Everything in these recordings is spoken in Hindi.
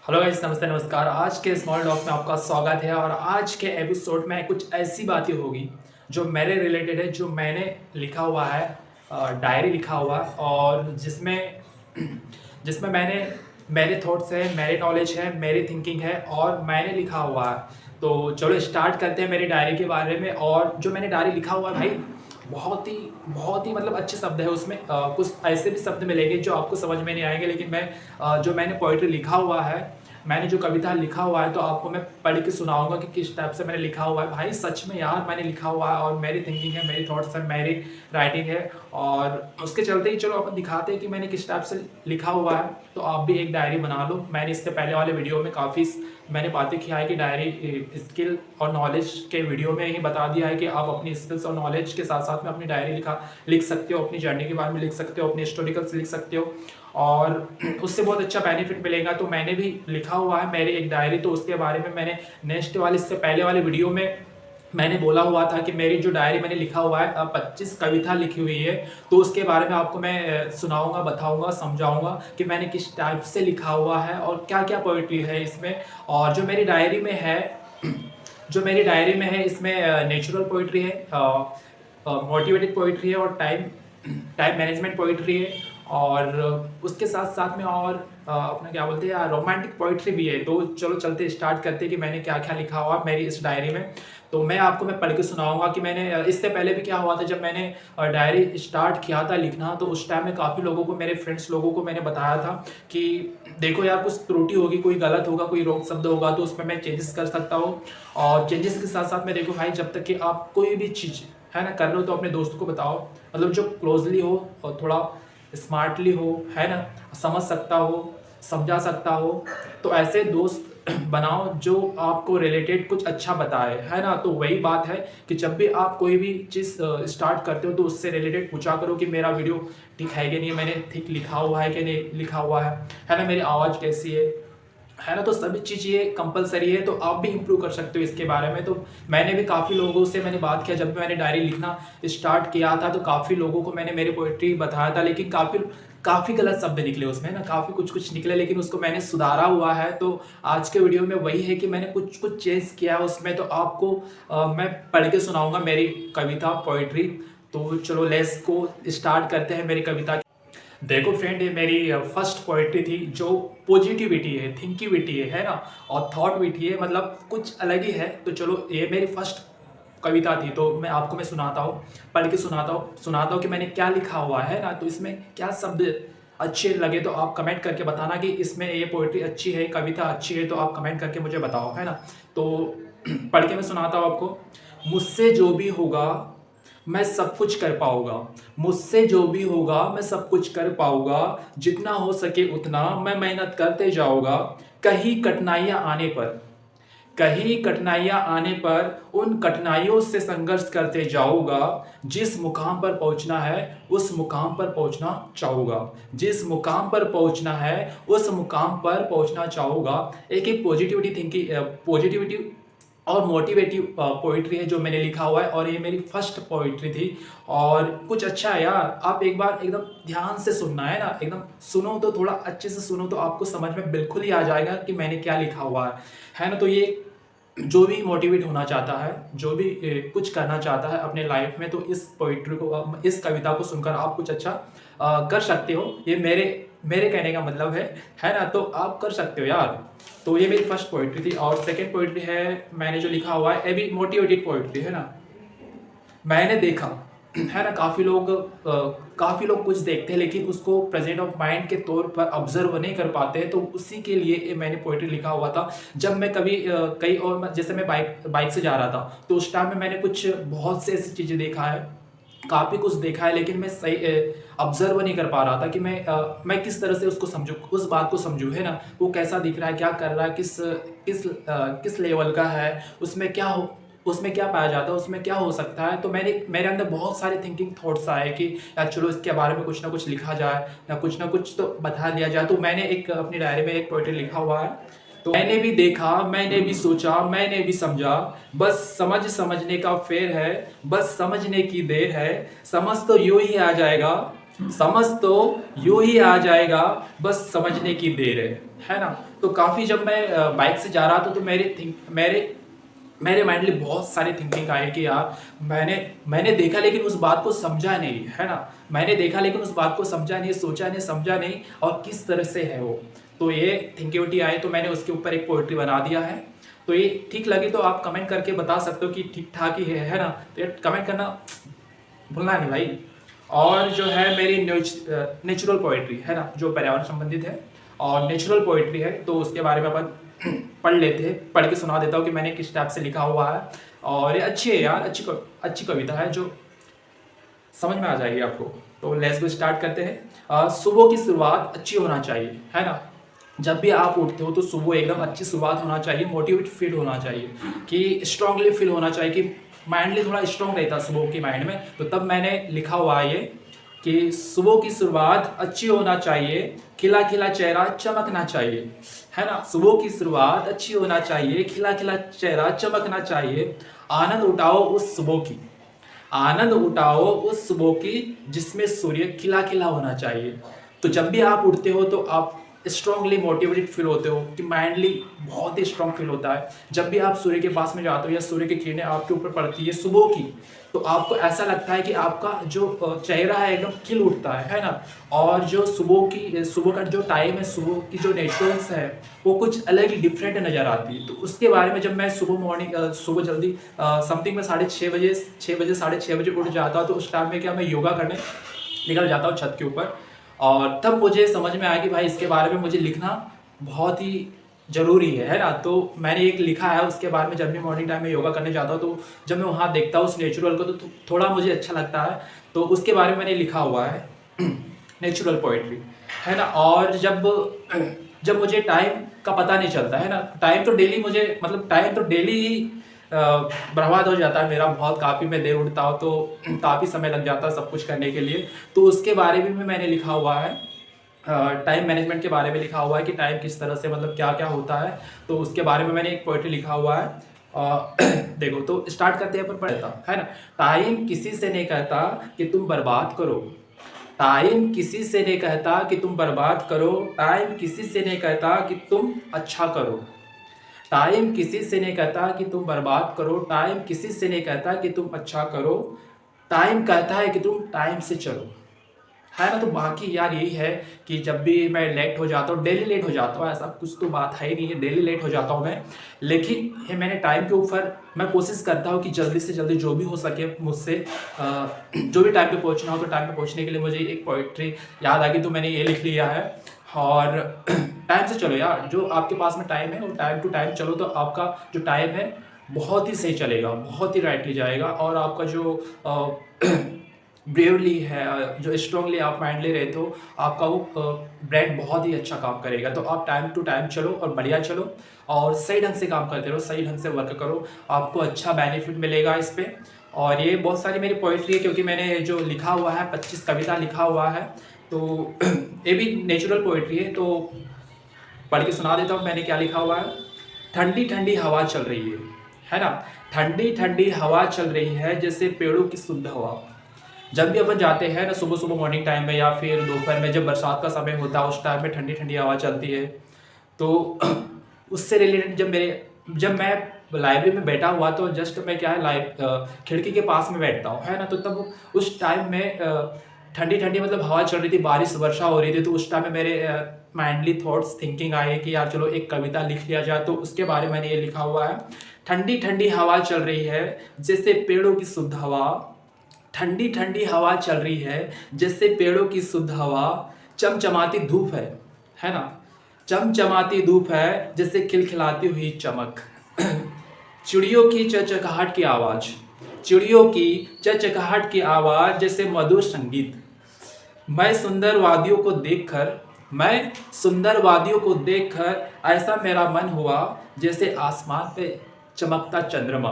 हेलो गाइस, नमस्ते नमस्कार। आज के स्मॉल टॉक में आपका स्वागत है। और आज के एपिसोड में कुछ ऐसी बातें होगी जो मेरे रिलेटेड है, जो मैंने लिखा हुआ है, डायरी लिखा हुआ है, और जिसमें जिसमें मैंने मेरे थॉट्स है, मेरे नॉलेज है, मेरी थिंकिंग है और मैंने लिखा हुआ है। तो चलो स्टार्ट करते हैं मेरी डायरी के बारे में। और जो मैंने डायरी लिखा हुआ है भाई, बहुत ही मतलब अच्छे शब्द है उसमें। कुछ ऐसे भी शब्द मिलेंगे जो आपको समझ में नहीं आएंगे, लेकिन जो मैंने पोइट्री लिखा हुआ है, मैंने जो कविता लिखा हुआ है, तो आपको मैं पढ़ के सुनाऊंगा कि किस टाइप से मैंने लिखा हुआ है। भाई सच में यार, मैंने लिखा हुआ है और मेरी थिंकिंग है, मेरी थॉट्स है, मेरी राइटिंग है। और उसके चलते ही चलो अपन दिखाते हैं कि मैंने किस टाइप से लिखा हुआ है। तो आप भी एक डायरी बना लो। मैंने इससे पहले वाले वीडियो में काफ़ी मैंने बातें किया है कि डायरी स्किल और नॉलेज के वीडियो में ही बता दिया है कि आप अपनी स्किल्स और नॉलेज के साथ साथ में अपनी डायरी लिख सकते हो, अपनी जर्नी के बारे में लिख सकते हो, अपने हिस्टोरिकल्स लिख सकते हो और उससे बहुत अच्छा बेनिफिट मिलेगा। तो मैंने भी लिखा हुआ है मेरी एक डायरी। तो उसके बारे में मैंने नेक्स्ट वाले, इससे पहले वाले वीडियो में मैंने बोला हुआ था कि मेरी जो डायरी मैंने लिखा हुआ है, 25 कविता लिखी हुई है। तो उसके बारे में आपको मैं सुनाऊंगा, बताऊंगा, समझाऊंगा कि मैंने किस टाइप से लिखा हुआ है और क्या क्या पोइट्री है इसमें। और जो मेरी डायरी में है इसमें नेचुरल पोइट्री है, मोटिवेटेड पोइट्री है और टाइम टाइम मैनेजमेंट पोइट्री है। और उसके साथ साथ में और अपना क्या बोलते हैं, रोमांटिक पोइट्री भी है। तो चलो चलते स्टार्ट करते हैं कि मैंने क्या क्या लिखा हुआ मेरी इस डायरी में। तो मैं पढ़ के सुनाऊंगा कि मैंने इससे पहले भी क्या हुआ था। जब मैंने डायरी स्टार्ट किया था लिखना, तो उस टाइम में काफ़ी लोगों को, मेरे फ्रेंड्स लोगों को मैंने बताया था कि देखो यार, कुछ त्रुटि होगी, कोई गलत होगा, कोई रॉन्ग शब्द होगा, तो उसमें मैं चेंजेस कर सकता हूँ। और चेंजेस के साथ साथ में देखो भाई, जब तक कि आप कोई भी चीज़ है ना कर लो, तो अपने दोस्त को बताओ, मतलब जो क्लोजली हो और थोड़ा स्मार्टली हो, है ना, समझ सकता हो, समझा सकता हो। तो ऐसे दोस्त बनाओ जो आपको रिलेटेड कुछ अच्छा बताए, है ना। तो वही बात है कि जब भी आप कोई भी चीज़ स्टार्ट करते हो, तो उससे रिलेटेड पूछा करो कि मेरा वीडियो ठीक है कि नहीं, मैंने ठीक लिखा हुआ है कि नहीं लिखा हुआ है ना, मेरी आवाज़ कैसी है ना। तो सभी चीज़ ये कंपलसरी है। तो आप भी इम्प्रूव कर सकते हो इसके बारे में। तो मैंने भी काफ़ी लोगों से मैंने बात किया, जब भी मैंने डायरी लिखना स्टार्ट किया था, तो काफ़ी लोगों को मैंने मेरी पोइट्री बताया था, लेकिन काफ़ी काफ़ी गलत शब्द निकले उसमें ना, काफ़ी कुछ कुछ निकले, लेकिन उसको मैंने सुधारा हुआ है। तो आज के वीडियो में वही है कि मैंने कुछ कुछ चेंज किया है उसमें। तो आपको मैं पढ़ के सुनाऊंगा मेरी कविता, पोइट्री। तो चलो लेट्स को स्टार्ट करते हैं मेरी कविता। देखो फ्रेंड, ये मेरी फर्स्ट पोइट्री थी, जो पॉजिटिविटी है, थिंकिविटी है ना, और थॉटविटी है, मतलब कुछ अलग ही है। तो चलो, ये मेरी फर्स्ट कविता थी। तो मैं सुनाता हूँ, पढ़ के सुनाता हूँ कि मैंने क्या लिखा हुआ है ना। तो इसमें क्या शब्द अच्छे लगे तो आप कमेंट करके बताना कि इसमें ये पोइट्री अच्छी है, कविता अच्छी है, तो आप कमेंट करके मुझे बताओ, है ना। तो पढ़ के मैं सुनाता हूँ आपको। मुझसे जो भी होगा मैं सब कुछ कर पाऊंगा, मुझसे जो भी होगा मैं सब कुछ कर पाऊंगा, जितना हो सके उतना मैं मेहनत करते जाऊंगा। कहीं कठिनाइयां आने पर कहीं कठिनाइयां आने पर उन कठिनाइयों से संघर्ष करते जाऊंगा। जिस मुकाम पर पहुंचना है उस मुकाम पर पहुंचना चाहूंगा, जिस मुकाम पर पहुंचना है उस मुकाम पर पहुंचना चाहूंगा। एक पॉजिटिविटी थिंकिंग, पॉजिटिविटी और मोटिवेटिव पोइट्री है जो मैंने लिखा हुआ है, और ये मेरी फर्स्ट पोइट्री थी। और कुछ अच्छा है यार, आप एक बार एकदम ध्यान से सुनना है ना, एकदम सुनो तो थोड़ा अच्छे से सुनो, तो आपको समझ में बिल्कुल ही आ जाएगा कि मैंने क्या लिखा हुआ है ना। तो ये जो भी मोटिवेट होना चाहता है, जो भी कुछ करना चाहता है अपने लाइफ में, तो इस पोइट्री को, इस कविता को सुनकर आप कुछ अच्छा कर सकते हो। ये मेरे मेरे कहने का मतलब है ना। तो आप कर सकते हो यार। तो ये मेरी फर्स्ट पोइट्री थी। और सेकंड पोइट्री है मैंने जो लिखा हुआ है, ये भी मोटिवेटेड पोइट्री है ना। मैंने देखा है ना, काफ़ी लोग कुछ देखते हैं, लेकिन उसको प्रेजेंट ऑफ माइंड के तौर पर ऑब्जर्व नहीं कर पाते हैं। तो उसी के लिए ये मैंने पोइट्री लिखा हुआ था। जब मैं कभी कहीं और जैसे मैं बाइक से जा रहा था, तो उस टाइम में मैंने कुछ बहुत से ऐसी चीज़ें देखा है, काफ़ी कुछ देखा है, लेकिन मैं सही ऑब्जर्व नहीं कर पा रहा था कि मैं किस तरह से उसको समझूं, उस बात को समझूं, है ना। वो कैसा दिख रहा है, क्या कर रहा है, किस लेवल का है, उसमें क्या पाया जाता है, उसमें क्या हो सकता है। तो मेरे अंदर बहुत सारे थिंकिंग थॉट्स आए कि यार चलो इसके बारे में कुछ ना कुछ लिखा जाए, या कुछ ना कुछ तो बता दिया जाए। तो मैंने एक अपनी डायरी में एक पोइट्री लिखा हुआ है। तो मैंने भी देखा, मैंने भी सोचा, मैंने भी समझा, बस समझने का फेर है, बस समझने की देर है, समझ तो यूं ही आ जाएगा, समझ तो यूं ही आ जाएगा, बस समझने की देर है ना। तो काफ़ी जब मैं बाइक से जा रहा था तो मेरे माइंड में बहुत सारी थिंकिंग आई कि यार मैंने मैंने देखा लेकिन उस बात को समझा नहीं, है ना। मैंने देखा लेकिन उस बात को समझा नहीं, सोचा नहीं, समझा नहीं, और किस तरह से है वो। तो ये थिंकिविटी आई तो मैंने उसके ऊपर एक पोइट्री बना दिया है। तो ये ठीक लगी तो आप कमेंट करके बता सकते हो कि ठीक ठाक ही है ना। तो ये कमेंट करना भूलना नहीं भाई। और जो है मेरी नेचुरल पोइट्री है ना, जो पर्यावरण संबंधित है और नेचुरल पोइट्री है, तो उसके बारे में अपन पढ़ लेते हैं। पढ़ के सुना देता हूँ कि मैंने किस टाइप से लिखा हुआ है। और ये अच्छी है यार, अच्छी कविता है जो समझ में आ जाएगी आपको। तो लेट्स गो स्टार्ट करते हैं। सुबह की शुरुआत अच्छी होना चाहिए, है ना। जब भी आप उठते हो तो सुबह एकदम अच्छी शुरुआत होना चाहिए, मोटिवेट फील होना चाहिए, कि स्ट्रांगली फील होना चाहिए, कि माइंडली थोड़ा स्ट्रांग रहता है सुबह की माइंड में। तो तब मैंने लिखा हुआ है ये कि सुबह की शुरुआत अच्छी होना चाहिए, खिला खिला चेहरा चमकना चाहिए, है ना। सुबह की शुरुआत अच्छी होना चाहिए, खिला खिला चेहरा चमकना चाहिए। आनंद उठाओ उस सुबह की, आनंद उठाओ उस सुबह की, जिसमें सूर्य खिला खिला होना चाहिए। तो जब भी आप उठते हो तो आप स्ट्रांगली मोटिवेटेड फील होते हो, कि माइंडली बहुत ही स्ट्रांग फील होता है। जब भी आप सूर्य के पास में जाते हो या सूर्य की किरणें आपके ऊपर पड़ती है सुबह की, तो आपको ऐसा लगता है कि आपका जो चेहरा है एकदम खिल उठता है ना। और जो सुबह का जो टाइम है, सुबह की जो नेचुरल्स है, वो कुछ अलग ही डिफरेंट नज़र आती है। तो उसके बारे में जब मैं सुबह जल्दी समथिंग में 6:30 6:30 उठ जाता हूँ, तो उस टाइम में क्या मैं योगा करने निकल जाता हूँ छत के ऊपर। और तब मुझे समझ में आया कि भाई इसके बारे में मुझे लिखना बहुत ही ज़रूरी है ना। तो मैंने एक लिखा है उसके बारे में। जब भी मॉर्निंग टाइम में योगा करने जाता हूँ तो जब मैं वहाँ देखता हूँ उस नेचुरल को, तो थोड़ा मुझे अच्छा लगता है। तो उसके बारे में मैंने लिखा हुआ है नेचुरल पोइट्री, है ना। और जब मुझे टाइम का पता नहीं चलता है ना, टाइम तो डेली ही बर्बाद हो जाता है मेरा बहुत। काफ़ी मैं देर उठता हूँ तो काफ़ी समय लग जाता है सब कुछ करने के लिए। तो उसके बारे में भी मैंने लिखा हुआ है, टाइम मैनेजमेंट के बारे में लिखा हुआ है कि टाइम किस तरह से मतलब क्या क्या होता है। तो उसके बारे में मैंने एक पोइट्री लिखा हुआ है। देखो तो स्टार्ट करते हैं अपन पढ़ता, है ना। टाइम किसी से नहीं कहता कि तुम बर्बाद करो, टाइम किसी से नहीं कहता कि तुम बर्बाद करो, टाइम किसी से नहीं कहता कि तुम अच्छा करो, टाइम किसी से नहीं कहता कि तुम बर्बाद करो, टाइम किसी से नहीं कहता कि तुम अच्छा करो, टाइम कहता है कि तुम टाइम से चलो, है ना। तो बाकी यार यही है कि जब भी मैं लेट हो जाता हूँ, डेली लेट हो जाता हूँ, ऐसा कुछ तो बात है ही नहीं है, डेली लेट हो जाता हूँ मैं। लेकिन ये मैंने टाइम के ऊपर मैं कोशिश करता हूँ कि जल्दी से जल्दी जो भी हो सके मुझसे जो भी टाइम पे पहुँचना हो, तो टाइम पे पहुँचने के लिए मुझे एक पोइट्री याद आ गई, तो मैंने ये लिख लिया है। और टाइम से चलो यार, जो आपके पास में टाइम है वो टाइम टू टाइम चलो, तो आपका जो टाइम है बहुत ही सही चलेगा, बहुत ही राइटली जाएगा। और आपका जो ब्रेवली है, जो स्ट्रांगली आप माइंडली रहते हो, आपका वो ब्रेन बहुत ही अच्छा काम करेगा। तो आप टाइम टू टाइम चलो और बढ़िया चलो और सही ढंग से काम करते रहो, सही ढंग से वर्क करो, आपको अच्छा बेनिफिट मिलेगा इस पर। और ये बहुत सारी मेरी पोइट्री है, क्योंकि मैंने जो लिखा हुआ है 25 कविता लिखा हुआ है, तो ये भी नेचुरल पोइट्री है। तो पढ़ के सुना देता हूँ मैंने क्या लिखा हुआ है। ठंडी ठंडी हवा चल रही है ना। ठंडी ठंडी हवा चल रही है जैसे पेड़ों की शुद्ध हवा। जब भी अपन जाते हैं ना सुबह सुबह मॉर्निंग टाइम में, या फिर दोपहर में जब बरसात का समय होता है, उस टाइम में ठंडी ठंडी हवा चलती है। तो उससे रिलेटेड जब मैं लाइब्रेरी में बैठा हुआ, तो जस्ट मैं क्या है खिड़की के पास में बैठता हूँ, है ना। तो तब उस टाइम में ठंडी ठंडी मतलब हवा चल रही थी, बारिश वर्षा हो रही थी। तो उस टाइम में मेरे माइंडली थॉट्स थिंकिंग आई कि यार चलो एक कविता लिख लिया जाए। तो उसके बारे में मैंने ये लिखा हुआ है। ठंडी ठंडी हवा चल रही है जैसे पेड़ों की शुद्ध हवा, ठंडी ठंडी हवा चल रही है जैसे पेड़ों की शुद्ध हवा, चमचमाती धूप है ना। चमचमाती धूप है जैसे खिलखिलाती हुई चमक, चिड़ियों की चहचहाहट की आवाज़, चिड़ियों की चहचहाहट की आवाज़ जैसे मधुर संगीत। मैं सुंदर वादियों को देखकर ऐसा मेरा मन हुआ जैसे आसमान पे चमकता चंद्रमा।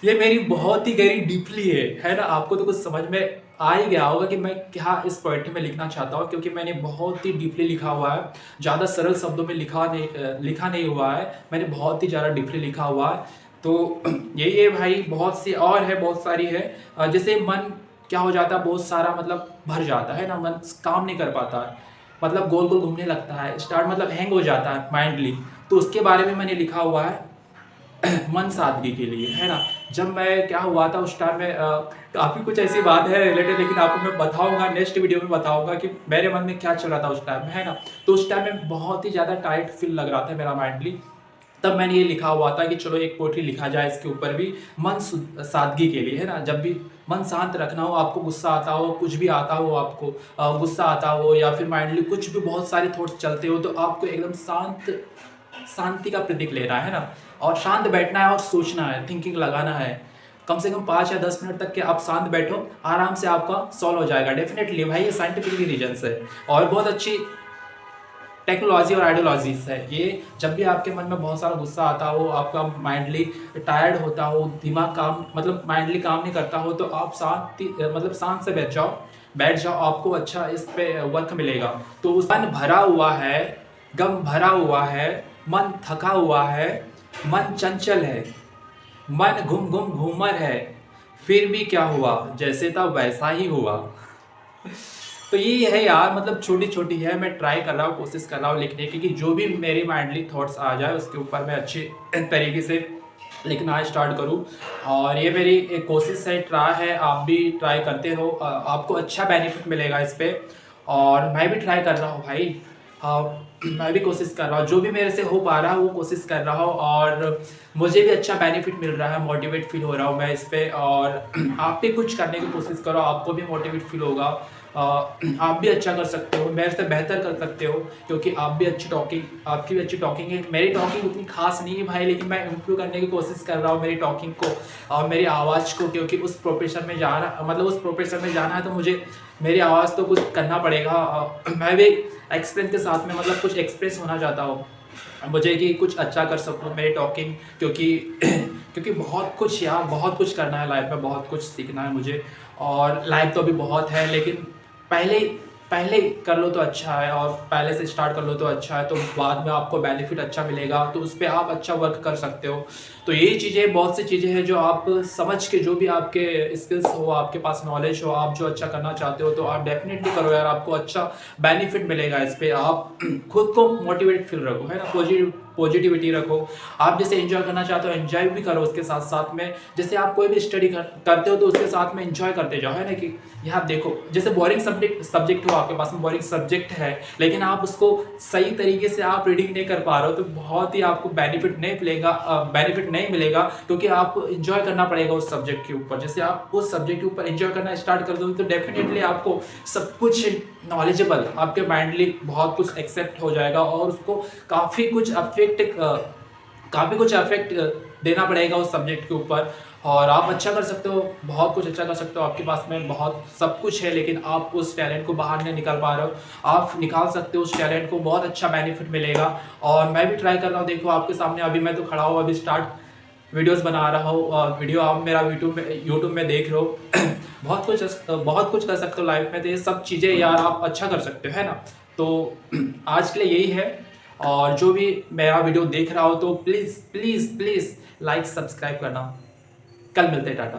ये मेरी बहुत ही गहरी डीपली है ना। आपको तो कुछ समझ में आ ही गया होगा कि मैं क्या इस पोएट्री में लिखना चाहता हूँ, क्योंकि मैंने बहुत ही डीपली लिखा हुआ है। ज़्यादा सरल शब्दों में लिखा नहीं हुआ है, मैंने बहुत ही ज़्यादा डीपली लिखा हुआ है। तो यही है भाई, बहुत सी और है, बहुत सारी है। जैसे मन क्या हो जाता है, बहुत सारा मतलब भर जाता है ना, मन काम नहीं कर पाता है, मतलब गोल गोल घूमने लगता है, स्टार्ट मतलब हैंग हो जाता है माइंडली। तो उसके बारे में मैंने लिखा हुआ है मन सादगी के लिए, है ना। जब मैं क्या हुआ था उस टाइम में, काफ़ी कुछ ऐसी बात है रिलेटेड, लेकिन आपको मैं बताऊंगा नेक्स्ट वीडियो में, बताऊंगा कि मेरे मन में क्या चल रहा था उस टाइम में, है ना। तो उस टाइम में बहुत ही ज़्यादा टाइट फील लग रहा था मेरा माइंडली। तब मैंने ये लिखा हुआ था कि चलो एक पोएट्री लिखा जाए इसके ऊपर भी, सादगी के लिए, है ना। जब भी मन शांत रखना हो, आपको गुस्सा आता हो, कुछ भी आता हो आपको, गुस्सा आता हो या फिर माइंडली कुछ भी बहुत सारे थॉट्स चलते हो, तो आपको एकदम शांति का प्रतीक लेना है ना, और शांत बैठना है और सोचना है, थिंकिंग लगाना है। कम से कम 5 या 10 मिनट तक के आप शांत बैठो, आराम से आपका सॉल्व हो जाएगा डेफिनेटली भाई। ये साइंटिफिक रीजन है और बहुत अच्छी टेक्नोलॉजी और आइडियोलॉजीज है ये। जब भी आपके मन में बहुत सारा गुस्सा आता हो, आपका माइंडली टायर्ड होता हो, दिमाग काम मतलब माइंडली काम नहीं करता हो, तो आप शांत से बैठ जाओ, आपको अच्छा इस पे वर्क मिलेगा। तो उस मन भरा हुआ है, गम भरा हुआ है, मन थका हुआ है, मन चंचल है, मन घुम घुम घूमर है, फिर भी क्या हुआ, जैसे था वैसा ही हुआ। तो ये है यार, मतलब छोटी छोटी है, मैं ट्राई कर रहा हूँ, कोशिश कर रहा हूँ लिखने की, कि जो भी मेरी माइंडली थॉट्स आ जाए उसके ऊपर मैं अच्छे तरीके से लिखना स्टार्ट करूँ। और ये मेरी एक कोशिश है, ट्राई है, आप भी ट्राई करते रहो, आपको अच्छा बेनिफिट मिलेगा इस पर। और मैं भी ट्राई कर रहा हूँ भाई, मैं भी कोशिश कर रहा हूँ, जो भी मेरे से हो पा रहा है वो कोशिश कर रहा हूँ, और मुझे भी अच्छा बेनिफिट मिल रहा है, मोटिवेट फील हो रहा हूँ मैं इस पर। और आप भी कुछ करने की कोशिश करो, आपको भी मोटिवेट फील होगा, आप भी अच्छा कर सकते हो, मेरे से बेहतर कर सकते हो, क्योंकि आप भी आपकी भी अच्छी टॉकिंग है। मेरी टॉकिंग उतनी खास नहीं है भाई, लेकिन मैं इम्प्रूव करने की कोशिश कर रहा हूँ मेरी टॉकिंग को और मेरी आवाज़ को, क्योंकि उस प्रोफेशन में जाना है तो मुझे मेरी आवाज़ तो कुछ करना पड़ेगा। मैं भी एक्सपीरियंस के साथ में मतलब कुछ एक्सप्रेस होना चाहता हूँ मुझे, कि कुछ अच्छा कर सकूँ मेरी टॉकिंग, क्योंकि क्योंकि बहुत कुछ करना है लाइफ में, बहुत कुछ सीखना है मुझे। और लाइफ तो अभी बहुत है, लेकिन पहले पहले कर लो तो अच्छा है, और पहले से स्टार्ट कर लो तो अच्छा है, तो बाद में आपको बेनिफिट अच्छा मिलेगा, तो उस पर आप अच्छा वर्क कर सकते हो। तो यही चीज़ें, बहुत सी चीज़ें हैं जो आप समझ के, जो भी आपके स्किल्स हो, आपके पास नॉलेज हो, आप जो अच्छा करना चाहते हो, तो आप डेफिनेटली करो यार, आपको अच्छा बेनिफिट मिलेगा इस पर। आप खुद को मोटिवेट फील रखो, है ना, पॉजिटिविटी रखो। आप जैसे एंजॉय करना चाहते हो एंजॉय भी करो उसके साथ साथ में। जैसे आप कोई भी स्टडी करते हो तो उसके साथ में एंजॉय करते जाओ, है ना। कि यहाँ देखो, जैसे बोरिंग सब्जेक्ट हो, आपके पास में बोरिंग सब्जेक्ट है, लेकिन आप उसको सही तरीके से आप रीडिंग नहीं कर पा रहे हो, तो बहुत ही आपको बेनिफिट नहीं मिलेगा, क्योंकि आपको एंजॉय करना पड़ेगा उस सब्जेक्ट के ऊपर। जैसे आप उस सब्जेक्ट के ऊपर एंजॉय करना स्टार्ट कर दोगे, तो डेफिनेटली आपको सब कुछ नॉलेजेबल, आपके माइंडली बहुत कुछ एक्सेप्ट हो जाएगा, और उसको काफ़ी कुछ अफेक्ट देना पड़ेगा उस सब्जेक्ट के ऊपर। और आप अच्छा कर सकते हो, बहुत कुछ अच्छा कर सकते हो, आपके पास में बहुत सब कुछ है, लेकिन आप उस टैलेंट को बाहर नहीं निकाल पा रहे हो। आप निकाल सकते हो उस टैलेंट को, बहुत अच्छा बेनिफिट मिलेगा। और मैं भी ट्राई कर रहा हूँ, देखो आपके सामने अभी मैं तो खड़ा हूँ, अभी स्टार्ट वीडियोस बना रहा हूँ, और वीडियो आप मेरा यूट्यूब में देख रहे हो। बहुत कुछ कर सकते हो लाइफ में, तो ये सब चीज़ें यार आप अच्छा कर सकते हो, है ना। तो आज के लिए यही है, और जो भी मेरा वीडियो देख रहा हो तो please please please like subscribe करना। कल मिलते हैं, टाटा।